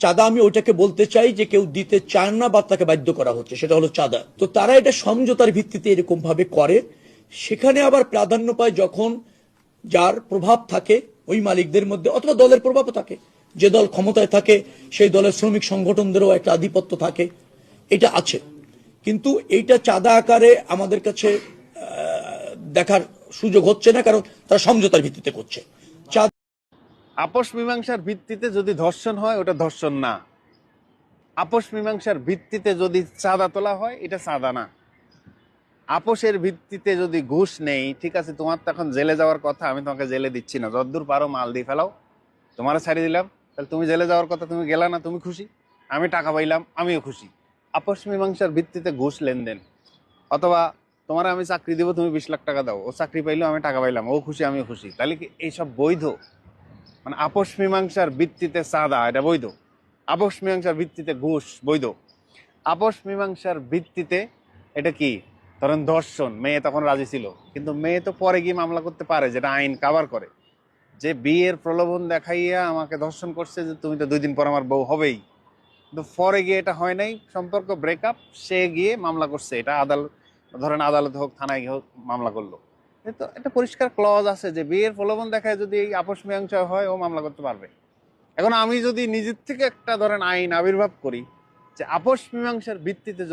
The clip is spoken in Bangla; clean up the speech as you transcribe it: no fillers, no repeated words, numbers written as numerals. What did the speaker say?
চাঁদা আমি ওইটাকে বলতে চাই যে কেউ দিতে চায় না বা তাকে বাধ্য করা হচ্ছে, সেটা হলো চাঁদা। তো তারা এটা সমঝোতার ভিত্তিতে এরকম ভাবে করে। সেখানে আবার প্রাধান্য পায় যখন যার প্রভাব থাকে ওই মালিকদের মধ্যে, অথবা দলের প্রভাবও থাকে। যে দল ক্ষমতায় থাকে সেই দলের শ্রমিক সংগঠনদেরও একটা আধিপত্য থাকে, এটা আছে। কিন্তু এইটা চাঁদা আকারে আমাদের কাছে দেখার সুযোগ হচ্ছে না, কারণ তারা সমঝোতার ভিত্তিতে করছে। আপোষ মীমাংসার ভিত্তিতে যদি ধর্ষণ হয় ওটা ধর্ষণ না। আপোষ মীমাংসার ভিত্তিতে যদি চাঁদা তোলা হয় এটা চাঁদা না। আপোষের ভিত্তিতে যদি ঘুষ নেই, ঠিক আছে, তোমার তো এখন জেলে যাওয়ার কথা, আমি তোমাকে জেলে দিচ্ছি না, যতদূর পারো মাল দিয়ে ফেলাও, তোমার ছাড়িয়ে দিলাম, তাহলে তুমি জেলে যাওয়ার কথা, তুমি গেলা না, তুমি খুশি, আমি টাকা পাইলাম, আমিও খুশি। আপোষ মীমাংসার ভিত্তিতে ঘুষ লেনদেন, অথবা তোমার আমি চাকরি দিব, তুমি 20 লাখ টাকা দাও, ও চাকরি পাইলো, আমি টাকা পাইলাম, ও খুশি আমিও খুশি, তাহলে কি এইসব বৈধ? মানে আপোষ মীমাংসার ভিত্তিতে চাঁদা এটা বৈধ, আপোষ মীমাংসার ভিত্তিতে ঘুষ বৈধ। আপোষ মীমাংসার ভিত্তিতে এটা কি, ধরেন ধর্ষণ, মেয়ে তখন রাজি ছিল, কিন্তু মেয়ে তো পরে গিয়ে মামলা করতে পারে, যেটা আইন কাভার করে, যে বিয়ের প্রলোভন দেখাইয়া আমাকে ধর্ষণ করছে, যে তুমি তো 2 দিন পর আমার বউ হবেই, কিন্তু পরে গিয়ে এটা হয় নাই, সম্পর্ক ব্রেকআপ, সে গিয়ে মামলা করছে, এটা আদালত, ধরেন আদালত হোক, থানায় হোক, মামলা করলো। তো একটা পরিষ্কার ক্লজ আছে যে বিয়ের প্রলোভন দেখায় যদি এই আপোষ মীমাংসা হয়, ও মামলা করতে পারবে। এখন আমি যদি নিজের থেকে একটা ধরেন আইন আবির্ভাব করি যে আপোষ মীমাংসার ভিত্তিতে